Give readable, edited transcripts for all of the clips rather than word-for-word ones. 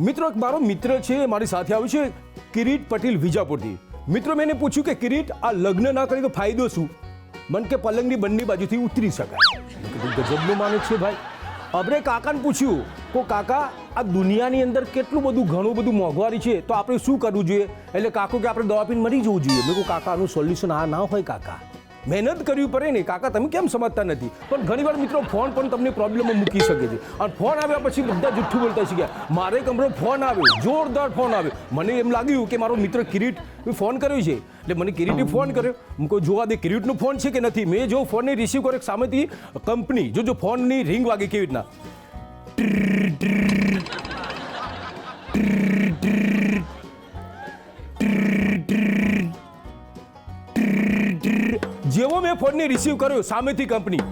મિત્રો એક મારો મિત્ર છે, મારી સાથે આવ્યો છે કિરીટ પટેલ વિજાપુરથી. મિત્રો મેં એને પૂછ્યું કે કિરીટ આ લગ્ન ના કરી તો ફાયદો શું? મન કે પલંગની બંને બાજુથી ઉતરી શકાય. મેં કીધું ગજબનું માને છે ભાઈ. આપણે કાકાને પૂછ્યું તો કાકા આ દુનિયાની અંદર કેટલું બધું ઘણું બધું મોંઘવારી છે, તો આપણે શું કરવું જોઈએ? એટલે કાકો કે આપણે દવા પીને મરી જવું જોઈએ. મેં કહું કાકા આનું સોલ્યુશન આ ના હોય કાકા, મહેનત કરવી પડે ને કાકા, તમે કેમ સમજતા નથી? પણ ઘણીવાર મિત્રો ફોન પણ તમને પ્રોબ્લેમમાં મૂકી શકે છે, અને ફોન આવ્યા પછી બધા જુઠ્ઠું બોલતા શીખ્યા. મારે એક હમણાં ફોન આવ્યો, જોરદાર ફોન આવ્યો. મને એમ લાગ્યું કે મારો મિત્ર કિરીટ ફોન કર્યો છે, એટલે મને કિરીટે ફોન કર્યો. હું જોવા દે કિરીટનો ફોન છે કે નથી. મેં જો ફોનને રિસીવ કર્યો સામેથી કંપની, જો ફોનની રિંગ વાગે કેવી રીતના, જેવો મેં ફોનને રિસીવ કર્યો સામેથી કંપની,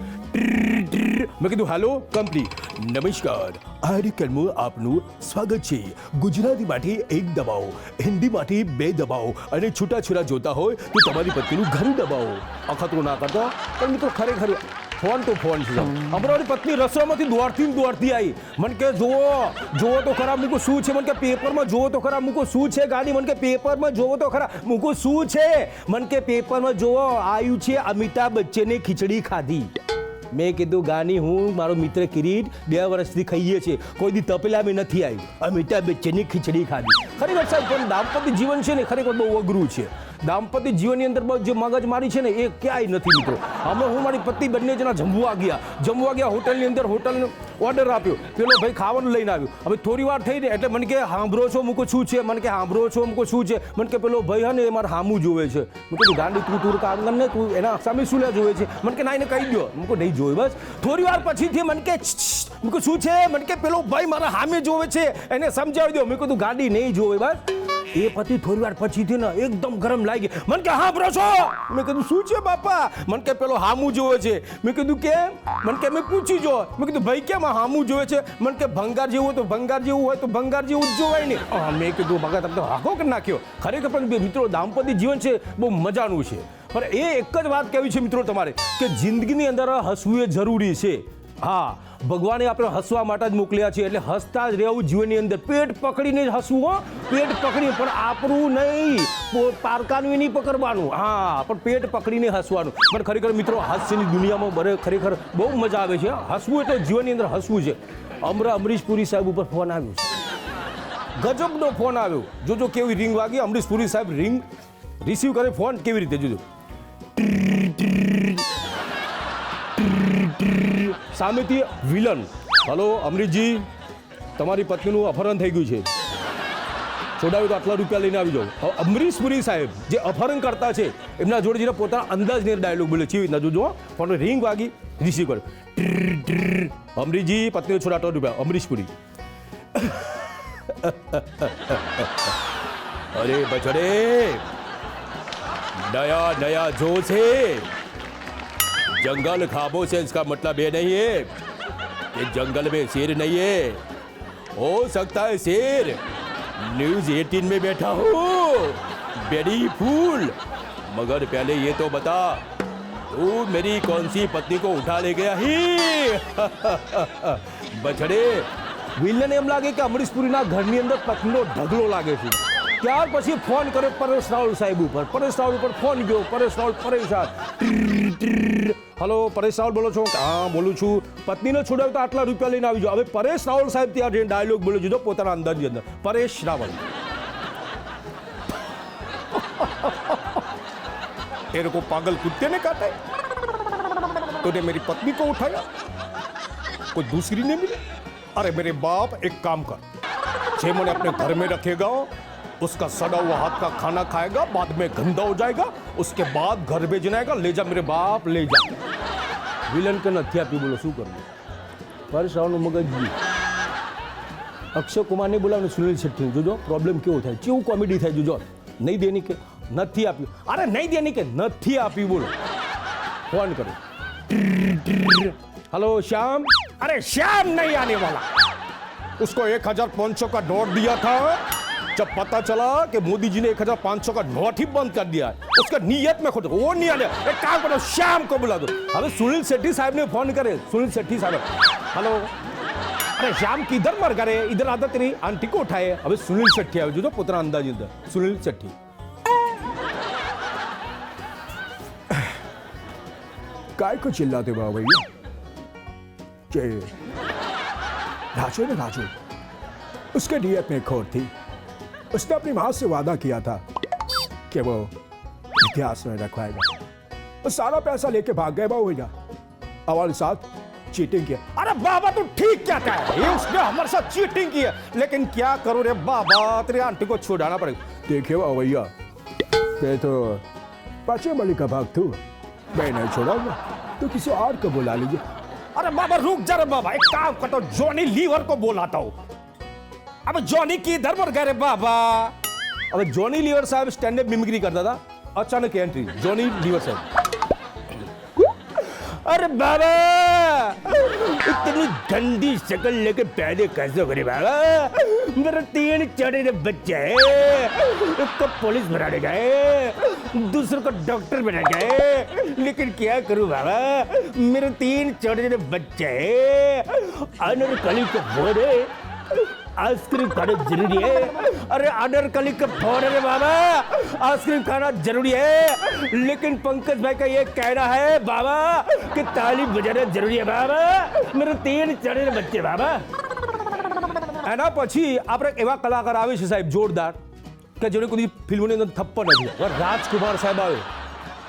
મેં કીધું હેલો કંપની, નમસ્કાર, આ કાર્યક્રમમાં આપનું સ્વાગત છે. ગુજરાતી માટે 1 દબાવો, હિન્દી માટે 2 દબાવો, અને છૂટાછેડા જોતા હોય તો તમારી પત્નીનું ઘર દબાવો. અખતરો ના કરતો. પણ મિત્રો ખરેખર ફોન તો ફોન છે. અમારી પત્ની રસોઈમાંથી દોડતી આવી. મને કે જોવો તો ખરા મૂકો શું છે? મને કે પેપરમાં જોવો તો ખરા મૂકો શું છે ગાડી? મને કે પેપરમાં જોવો તો ખરા મૂકો શું છે? મને કે પેપરમાં જોવો આવ્યું છે અમિતાભ બચ્ચને ખીચડી ખાધી. મેં કીધું ગાની હું મારો મિત્ર કિરીટ 2 વર્ષથી ખાઈએ છીએ, કોઈ દી તપેલા બી નથી આવી. અમિતાભ બચ્ચનની ખીચડી ખાધી. ખરેખર સાહેબ પણ દાંપત્ય જીવન છે ને ખરેખર બહુ અઘરું છે. દાંપત્ય જીવનની અંદર જે મગજમારી છે ને એ ક્યાંય નથી મિત્રો. અમે હું મારી પત્ની બંને જણા જમવા ગયા હોટલની અંદર. હોટલનો ઓર્ડર આપ્યો, પેલો ભાઈ ખાવાનું લઈને આવ્યો. હવે થોડી વાર થઈ ને એટલે મને કે સાંભળો છો મૂકો શું છે? મને કે સાંભળો છો મૂકો શું છે? મને કે પેલો ભાઈ હે ને એ મારે સામું જોવે છે. મેં કીધું ગાંડી તું કાંગન ને તું એના સામે શું લે જોવે છે? મને કે ના એને કહી દો. મૂકો નહીં જોવે. બસ થોડી વાર પછીથી મને કે મૂકો શું છે? મને કે પેલો ભાઈ મારા સામે જોવે છે, એને સમજાવી દો. મેં કીધું ગાંડી નહીં જોવે. બસ એ પતિ થોડી વાર પછીથી ને એકદમ ગરમ લાગી. મને કે હા બ્રો છો. મેં કીધું શું છે બાપા? મને કે પેલો હામું જોવે છે. મેં કીધું કેમ? મને કે મેં પૂછી જો. મેં કીધું ભાઈ કેમ હામું જોવે છે? મને કે ભંગાર જેવું તો ભંગાર જેવું હોય તો ભંગાર જેવું જ જોવાય ને. મેં કીધું ભગત તમે તો હાકો કરી નાખ્યો. ખરેખર પણ મિત્રો દાંપત્ય જીવન છે બહુ મજાનું છે. પણ એ એક જ વાત કહેવી છે મિત્રો તમારે કે જિંદગીની અંદર હસવું એ જરૂરી છે. હા, ભગવાને આપણે હસવા માટે જ મોકલ્યા છે, એટલે હસતા જ રહેવું જીવનની અંદર. પેટ પકડીને જ હસવું હો, પેટ પકડી, પણ આપણું નહીં, પારકાનું નહીં પકડવાનું. હા, પણ પેટ પકડીને હસવાનું. પણ ખરેખર મિત્રો હાસ્યની દુનિયામાં ખરેખર બહુ મજા આવે છે. હસવું એટલે જીવનની અંદર હસવું છે. અમરીશ પુરી સાહેબ ઉપર ફોન આવ્યો છે, ગજબનો ફોન આવ્યો. જોજો કેવી રિંગ વાગી. અમરીશ પુરી સાહેબ રિંગ રિસીવ કરે ફોન કેવી રીતે જોજો. સામેથી વિલન, હલો અમરીશજી, તમારી પત્નીનું અપહરણ થઈ ગયું છે, છોડાવ્યું તો આટલા રૂપિયા લઈને આવી જાઓ. અમરીશ પુરી સાહેબ જે અપહરણ કરતા છે એમના જોડે જઈને પોતાના અંદાજને ડાયલોગ બોલે છે. જોજો ફોન રિંગ વાગી, રિસીવ કર્યો. અમરીશજી પત્નીને છોડા 8 રૂપિયા. અમરીશ પુરી, અરે બચડે नया जोश है, जंगल खामोश है, इसका मतलब ये नहीं है कि जंगल में शेर नहीं है. हो सकता है शेर. न्यूज 18 में बैठा हूँ, बेडी फूल. मगर पहले ये तो बता तू मेरी कौन सी पत्नी को उठा ले गया ही? बछड़े વિલને એમ લાગે કે અમરીશ પુરીના ઘરની અંદર પત્નીનો ઢગલો લાગે છે. ત્યાર પછી ફોન કર્યો પરેશ રાવલ સાહેબ ઉપર. પરેશ રાવલ ઉપર ફોન ગયો. પરેશ રાવલ પરેશાન. હલો પરેશ રાવલ બોલો છો? હા બોલું છું. પત્નીને છોડાવ્યું તો આટલા રૂપિયા લઈને આવી જાઓ. હવે પરેશ રાવલ સાહેબ ત્યાં જઈને ડાયલોગ બોલ્યો દીધો પોતાના અંદાજની અંદર. પરેશ રાવલ, तेरे को पागल कुत्ते ने काटा है, तूने मेरी पत्नी को उठाया, कोई दूसरी नहीं मिली? अरे मेरे बाप एक काम कर, 6 महीने अपने घर में रखेगा, उसका सड़ा हुआ हाथ का खाना खाएगा, बाद में गंदा हो जाएगा, उसके बाद घर भेजना आएगा, ले जा मेरे बाप ले जा. વિલન કે નથી આપી, બોલો શું કરવું? પરેશ રાવલનું મગજ. અક્ષય કુમારને બોલાવીને સુનિલ શેટ્ટી, જોજો પ્રોબ્લેમ કેવો થાય, કેવું કોમેડી થાય. જોજો નહીં દેની કે નથી આપ્યું. અરે નહીં દેની કે નથી આપ્યું, બોલો. ફોન કરો. हेलो श्याम. अरे श्याम नहीं आने वाला, उसको 1500 का नोट दिया था, जब पता चला कि मोदी जी ने 1500 का नोट ही बंद कर दिया है, उसका नियत में खोट, वो नहीं आने. एक काम करो, श्याम को बुला दो. હવે સુનિલ શેટ્ટી સાહેબ ને ફોન કરે. સુનિલ શેટ્ટી સાહેબ, हेलो अरे श्याम किधर मर गए, इधर आता तेरी आंटी को उठाए. હવે સુનિલ શેટ્ટી આવ્યો જોજો પોતાના અંદાજની અંદર. સુનિલ શેટ્ટી काय को चिल्लाते हो भैया? जे राजू ने राजू उसके नीयत में खोट थी. उसने अपनी मां से वादा किया था कि वो इतिहास में रखवाएगा. वो सारा पैसा लेके भाग गए बाबू भैया. हमारे साथ चीटिंग किया. अरे बाबा तू ठीक क्या कहा है, ये उसने हमारे साथ चीटिंग की है. लेकिन क्या करूं रे बाबा, तेरी आंटी को छुड़ाना पड़ेगा. देखिए बाबू भैया, मैं तो पाचे मली का भाग तू, मैं नहीं छोड़ाऊंगा. तो किसी और को बुला लीजिए. अरे बाबा रुक जा रे बाबा, एक काम करता हूँ, जॉनी लीवर को बुलाता हूँ. अब जॉनी किधर मर गए रे बाबा? अब जॉनी लीवर साहब स्टैंड अप मिमिक्री करता था, अचानक एंट्री जॉनी लीवर साहब. अरे बाबा इतनी गंदी शक्ल लेके पैदे कैसे करे बाबा? मेरे 3 चढ़े बच्चे हैं, एक को पुलिस बनाने गए, दूसरे को डॉक्टर बना गए. लेकिन क्या करूं बाबा, मेरे 3 चढ़े बच्चे हैं. अनारकली को बोले आइसक्रीम खाना जरूरी है. अरे अनारकली का फोन है बाबा, आइसक्रीम खाना जरूरी है. लेकिन पंकज भाई का ये कहना है बाबा कि ताली बजाना जरूरी है बाबा. मेरे 3 चढ़े बच्चे बाबा. એના પછી આપણે એવા કલાકાર આવે છે સાહેબ જોરદાર કે જેને કોઈ ફિલ્મોની અંદર થપ્પડ નથી. રાજકુમાર સાહેબ આવે,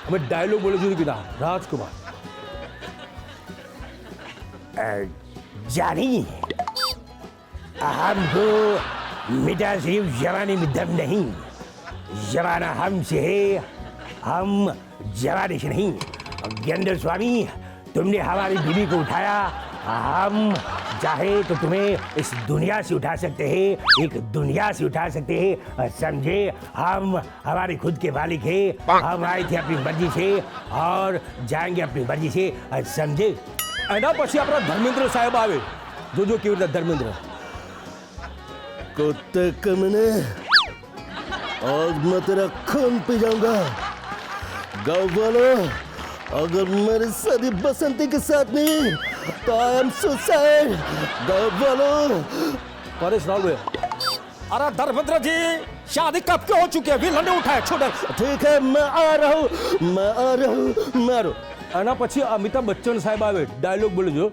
અમે ડાયલોગ બોલે જોયું કીધા રાજકુમાર. जानी हमको मिटा सिर्फ जवानी में दम नहीं, जवाना हमसे है, हम जवानी से नहीं. ज्ञानेंद्र स्वामी, तुमने हमारी बीवी को उठाया, हम चाहे तो तुम्हें इस दुनिया से उठा सकते हैं, एक दुनिया से उठा सकते हैं. समझे, हम हमारे खुद के मालिक हैं, हम आए थे अपनी मर्जी से और जाएंगे अपनी मर्जी से. समझे. એના પછી આપણા ધર્મેન્દ્ર સાહેબ આવે, જોજો કેવી રીતે ધર્મેન્દ્ર. कुत्ते कमीने, आज मैं तेरा खून पी जाऊंगा. गाँव वालों, अगर मेरी शादी बसंती के साथ नहीं तो आई एम सुसाइड. गाँव वालों. परेश रावल. अरे धर्मेंद्र जी शादी कब के हो चुकी है, विलन ने उठाया छोड़. ठीक है, मैं आ रहा हूँ, मैं आ रहा हूँ, मैं आ रहा हूँ. એના પછી અમિતાભ બચ્ચન સાહેબ આવે, ડાયલોગ બોલજો.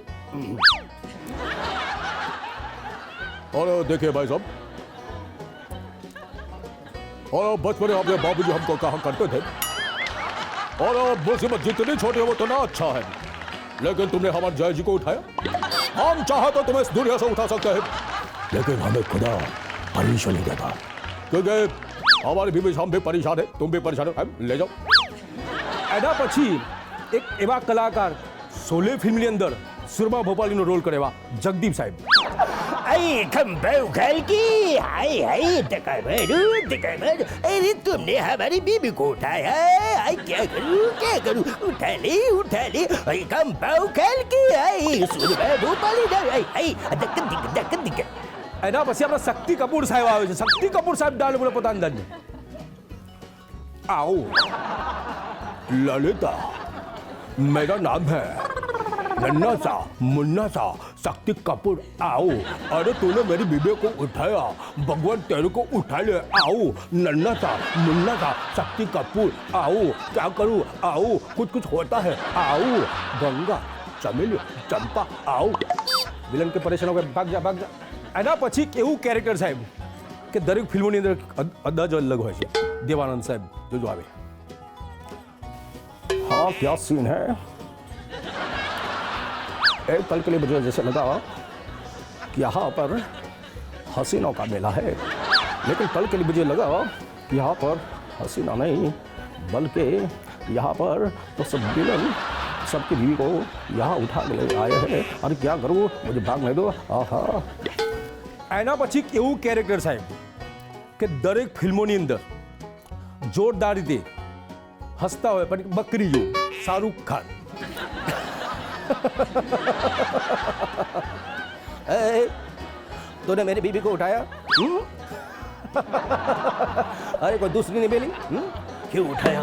और देखिए भाई साहब, और बचपन में अपने बाबूजी हमको कहा करते थे, और मुसीबत जितनी छोटी हो उतना अच्छा है. लेकिन तुमने हमारे जय जी को उठाया. हम चाहे तो तुम्हें इस दुनिया से उठा सकते हैं, लेकिन हमें खुदा परमिशन नहीं देता, क्योंकि हमारी बीवी हम भी परेशान है, तुम भी परेशान हो. ले जाओ. એના પછી એક એવા કલાકાર શોલે ફિલ્મની અંદર સુરમા ભોપાલીનો રોલ કરે એવા જગદીપ સાહેબ. आई खंबा उखाल की, हाय हाय धक्का मारो. अरे तुमने हमारी बीबी को उठाया, आई क्या करूं उठा ले. आई खंबा उखाल की, आई सुरमा भोपाली ना, आई धक्का दिक्कत. એના પછી આપણા શક્તિ કપૂર સાહેબ આવે છે. શક્તિ કપૂર સાહેબ ડાયલોગ બોલે પોતાના અંદાજમાં. आओ ललिता, मेरा नाम है नन्ना सा मुन्ना सा शक्ति कपूर. आओ. अरे तूने मेरी बीबी को उठाया, भगवान तेरे को उठा ले. आओ नन्ना सा मुन्ना सा शक्ति कपूर. आओ क्या करूं, आओ कुछ होता है. आओ गंगा चमेली चंपा. आओ. વિલન કે પરેશાન હોય ભાગ જા. એના પછી કેવું કેરેક્ટર સાહેબ કે દરેક ફિલ્મોની અંદર અંદાજ અલગ હોય છે. દેવાનંદ સાહેબ જોજો આવે. हाँ क्या सीन है, एक पल के लिए मुझे जैसे लगा कि यहाँ पर हसीनों का मेला है, लेकिन पल के लिए मुझे लगा कि यहाँ पर हसीना नहीं बल्कि यहाँ पर तो सब विलन सबकी बीवी को यहाँ उठा के ले आए हैं. अरे क्या करूँ, मुझे भागने दो. आहा. એના પછી એવું કેરેક્ટર સાહેબ કે દરેક ફિલ્મોની અંદર જોરદાર રીતે હસતા હોય પણ બકરી જો શાહરુખ ખાન. तूने मेरी बीबी को उठाया, अरे कोई दूसरी नहीं मिली. क्यों उठाया.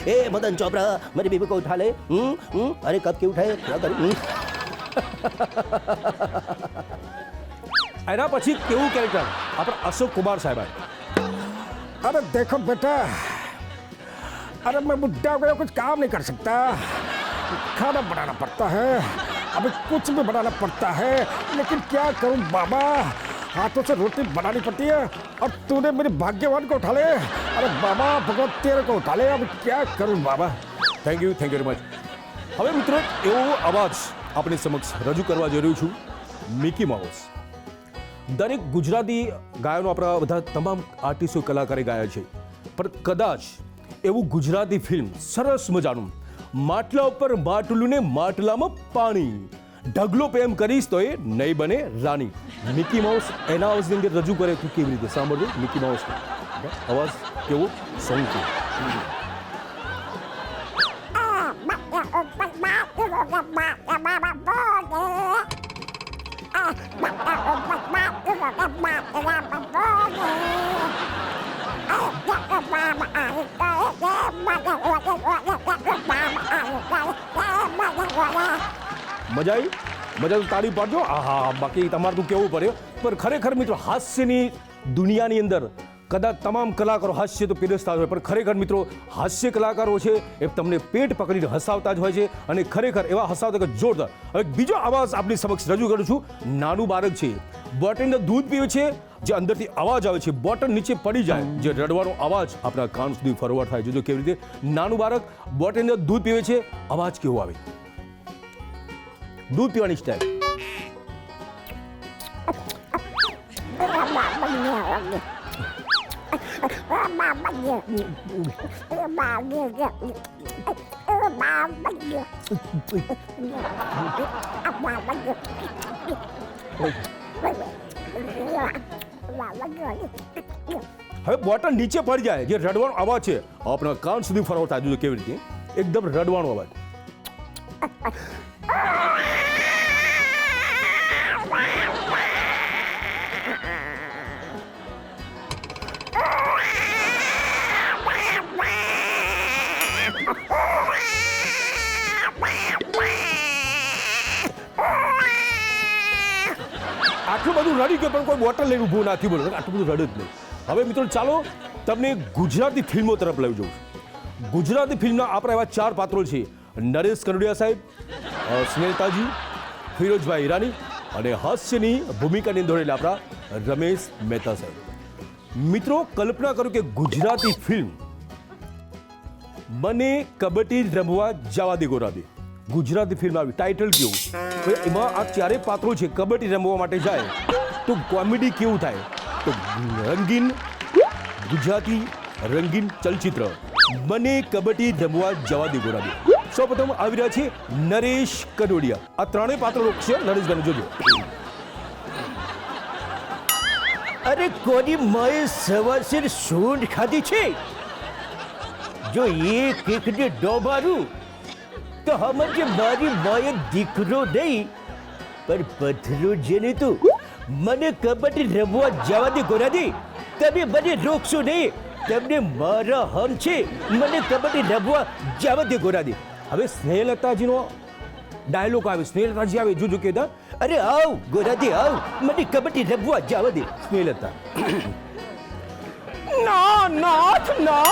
ए मदन चोपड़ा, मेरी बीबी को उठा ले. अरे कब क्यों उठाए, क्या करूं. એના પછી કેવું કેરેક્ટર આપણા અશોક કુમાર સાહેબ अरे देखो बेटा, अरे मैं बुढ़ा हो गया, कुछ काम नहीं कर सकता, खाना बनाना पड़ता है, अभी कुछ भी बनाना पड़ता है, लेकिन क्या करूं बाबा, हाथों से रोटी बनानी पड़ती है और तूने मेरे भाग्यवान को उठा ले। अरे बाबा भगवान तेरे को उठा ले, अब क्या करूं बाबा। Thank you very much. હવે મિત્રો એવો અવાજ આપણી સમક્ષ રજૂ કરવા જઈ રહ્યું છું, મિકી માઉસ. દરેક ગુજરાતી ગાયનો આપણા બધા તમામ આર્ટિસ્ટો કલાકારે ગાયા છે, પણ કદાચ એવું ગુજરાતી ફિલ્મ સરસ મજાનું માટલા ઉપર માટલું ને માટલામાં પાણી ઢગલો પ્રેમ કરીશ તો એ નહીં બને રાણી. મિકી માઉસ એના અવાજની અંદર રજૂ કરે તું કેવી રીતે સાંભળજો મિકી માઉસ અવાજ કેવો સોંગ છે. મજા આવી? મજા તો તાળી પાડજો. હા, બાકી તમારે તો કેવું પડે. પણ ખરેખર મિત્રો હાસ્યની દુનિયાની અંદર કદાચ તમામ કલાકારો હાસ્ય તો પીરસતા હોય, પણ ખરેખર મિત્રો હાસ્ય કલાકારો છે એ તમને પેટ પકડીને હસાવતા જ હોય છે, અને ખરેખર એવા હસાવતા કે જોરદાર. હવે બીજો અવાજ આપણી સમક્ષ રજૂ કરું છું. નાનું બાળક છે, બોટલનું દૂધ પીવે છે, જે અંદરથી અવાજ આવે છે, બોટલ નીચે પડી જાય, જે રડવાનો અવાજ આપણા કાન સુધી ફોરવર્ડ થાય. જોજો કેવી રીતે નાનું બાળક બોટલનું દૂધ પીવે છે, અવાજ કેવો આવે, દૂધ પીવાની સ્ટાઈલ. હવે બોટલ નીચે પડી જાય, જે રડવાનો અવાજ છે આપણા કાન સુધી ફોરવર્ડ થાય. જોજો કેવી રીતે એકદમ રડવાનો અવાજ. આટલું બધું રડી ગયો પણ કોઈ બોટલ લઈને ઊભું નથી, બોલો આટલું બધું રડે જ નહીં. હવે મિત્રો ચાલો તમને ગુજરાતી ફિલ્મો તરફ લઈ જાઉં. ગુજરાતી ફિલ્મના આપણા એવા 4 પાત્રો છે: નરેશ કનોડિયા સાહેબ, સ્નેહલતાજી, ફિરોઝભાઈ ઈરાની અને હાસ્યની ભૂમિકાની અંદર આપણા રમેશ મહેતા સાહેબ. મિત્રો કલ્પના કરો કે ગુજરાતી ફિલ્મ મને કબડ્ડી રમવા જવા દે ગોરા દે. ગુજરાતી ફિલ્મ આવી, ટાઇટલ કેવું, એમાં આ 4 પાત્રો છે કબડ્ડી રમવા માટે જાય તો કોમેડી કેવું થાય. તો રંગીન ગુજરાતી રંગીન ચલચિત્ર મને કબડ્ડી રમવા જવા દે ગોરા દે. સૌપ્રથમ આવી રહ્યા છે નરેશ કનોડિયા. આ 3 પાત્રો છે. નરેશભાઈ જોજો. અરે કોની માએ સવારસર સૂંઢ ખાધી છે? જો એક એકને ડોબારું તો સમજે મારી માએ દીકરો નહીં પણ પથરો જેને તું. મને કબડ્ડી રમવા જવા દે ગોરાદી, તમે મને રોકશો નહીં, તમને મારા હમ છે, મને કબડ્ડી રમવા જવા દે ગોરાદી. હવે સ્નેહલતાજીનો ડાયલોગ આવે, સ્નેહલતાજી આવે, જોજો કે અરે આવ ગોરાદી આવ, મને કબડ્ડી રમવા જવા દે. સ્નેહલતા ના નાથ ના,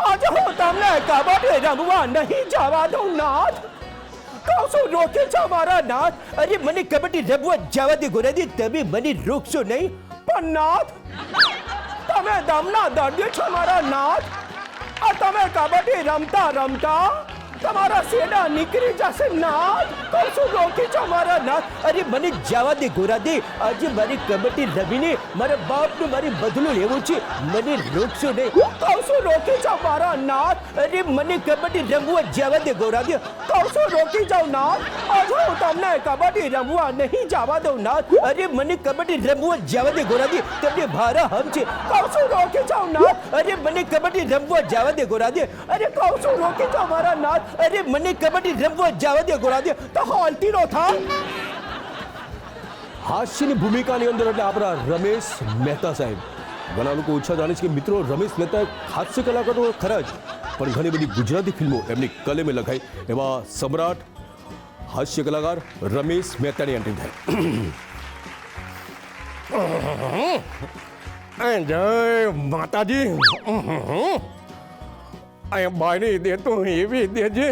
આજે હું તમને કબડ્ડી રમવા નહીં જવા દઉં નાથ. કહું છું રોકે છો મારા નાથ. અરે મને કબડ્ડી રમવા જવા દે ગોરાદી, તમે મને રોકશો નહીં. પણ નાથ તમે દમના દર્દી છો મારા નાથ. આ તમે કબડ્ડી રમતા રમતા તમારા સેડા નીકળી જશે નાથ. કહું છું રોકી છો મારા નાથ. અરે મને જવા દે ગોરાદી, આજે મારી કબડ્ડી રમીને મારા બાપનું મારી બદલું લેવું છે, મને રોકશો નહીં. કહું છું રોકી છો મારા નાથ. અરે મને કબડ્ડી રમવા જવા દે ગોરાદી. કહું છું રોકી જાઉં નાથ. આજે હું તમને કબડ્ડી રમવા નહીં જવા દઉં નાથ. અરે મને કબડ્ડી રમવા જવા દે ગોરાદી, તમને મારા હમ છે. કહું છું રોકી જાઉં નાથ. અરે મને કબડ્ડી રમવા જવા દે ગોરાદી. અરે કહું છું રોકી જાઉં મારા નાથ. અરે મને કબડ્ડી રમવા જવા દે ગોરાદી. તો હાલતી નો થાય. હાસ્યની ભૂમિકાની અંદર એટલે આપણા રમેશ મહેતા સાહેબ. ઘણા લોકો ઓછા જાણે છે કે મિત્રો રમેશ મહેતા હાસ્ય કલાકારો ખરા જ, પણ ઘણી બધી ગુજરાતી ફિલ્મો એમની કલમે લખાઈ. એમાં સમ્રાટ, હાસ્ય કલાકાર રમેશ મહેતાની એન્ટ્રી થાય. જય માતાજી. એ બાયની દે તો એવી દેજે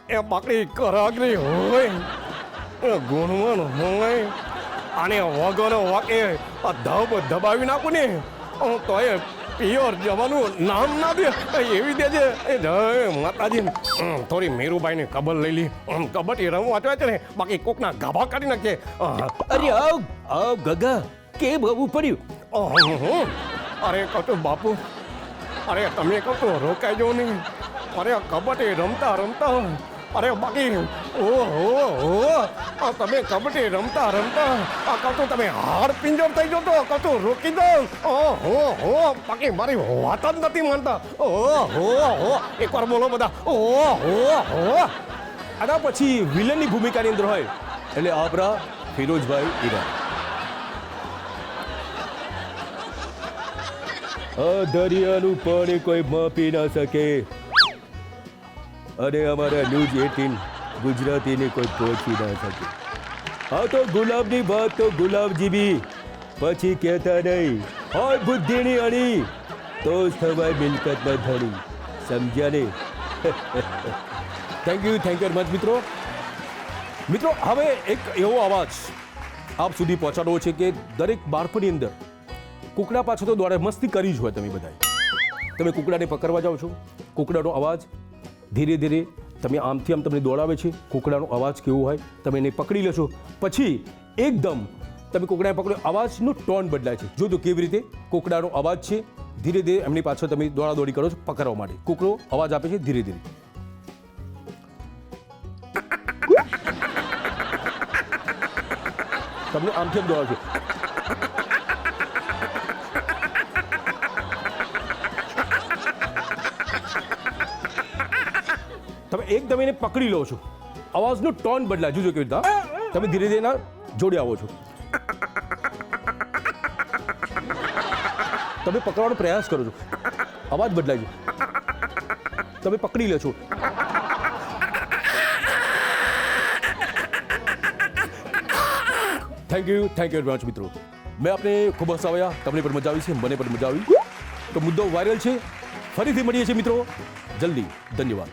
એ બાકડી કરાગરી હોય એ ગુણવન હોય અને વગર વાકે આ ધબ દબાવી નાખું ને તો એ પિયોર જવાનું નામ ના દે એવી દેજે. એ જય માતાજી. થોડી મીરુબાઈની કબર લઈ લી. કબડ્ડી રમવા છે ને બાકી કોકના ગાભા કાઢી નાખે. અરે આવ ગગા કેમ આવું પડ્યું? અરે કહું તો બાપુ, અરે તમે કહો તો રોકાઈ જાઓ નહીં. અરે કબડ્ડી રમતા રમતા અરે બાકી ઓહો તમે કબડ્ડી રમતા રમતા કહું તો તમે હાડ પિંજર થઈ જાઓ તો કહું તો રોકી દો. ઓહો બાકી મારી વાત જ નથી માનતા. ઓહો એકવાર બોલો બધા. ઓહો. આના પછી વિલનની ભૂમિકાની અંદર હોય એટલે આપણા ફિરોજભાઈ ઈરા. આ દરિયાનું પાણી કોઈ માપી ના શકે અને અમારા ન્યૂઝ 18 ગુજરાતીને કોઈ પહોંચી ના શકે. હા તો ગુલાબની વાત તો ગુલાબ જીબી પછી કહેતા નહીં હોય બુદ્ધિની અણી તો જ થવાય મિલકતના ધણી. સમજ્યા ને? થેન્ક યુ મચ મિત્રો. હવે એક એવો અવાજ આપ સુધી પહોંચાડવો છે કે દરેક બાળપણની અંદર કુકડા પાછળ તો દોડે મસ્તી કરી જ હોય. તમે બધાએ તમે કુકડાને પકડવા જાઓ છો, કુકડાનો અવાજ ધીરે ધીરે તમે આમથી આમ તમને દોડાવે છે. કુકડાનો અવાજ કેવો હોય તમે એને પકડી લો છો, પછી એકદમ તમે કુકડાને પકડો અવાજનો ટોન બદલાય છે. જોજો કેવી રીતે કુકડાનો અવાજ છે ધીરે ધીરે એમની પાછળ તમે દોડાદોડી કરો છો પકડવા માટે. કુકડો અવાજ આપે છે ધીરે ધીરે. તમને આમથી આમ દોડાવશે. તમે એકદમ એને પકડી લો છો, અવાજનો ટોન બદલાય. જોજો કેવી રીતે તમે ધીરે ધીરે એના જોડે આવો છો. તમે પકડવાનો પ્રયાસ કરો છો, અવાજ બદલાય છે. તમે પકડી લો છો. થેન્ક યુ વેરી મચ મિત્રો. મેં આપને ખૂબ હસાવ્યા, તમને પણ મજા આવી છે, મને પણ મજા આવી. તો મુદ્દો વાયરલ છે. ફરીથી મળીએ છીએ મિત્રો જલ્દી. ધન્યવાદ.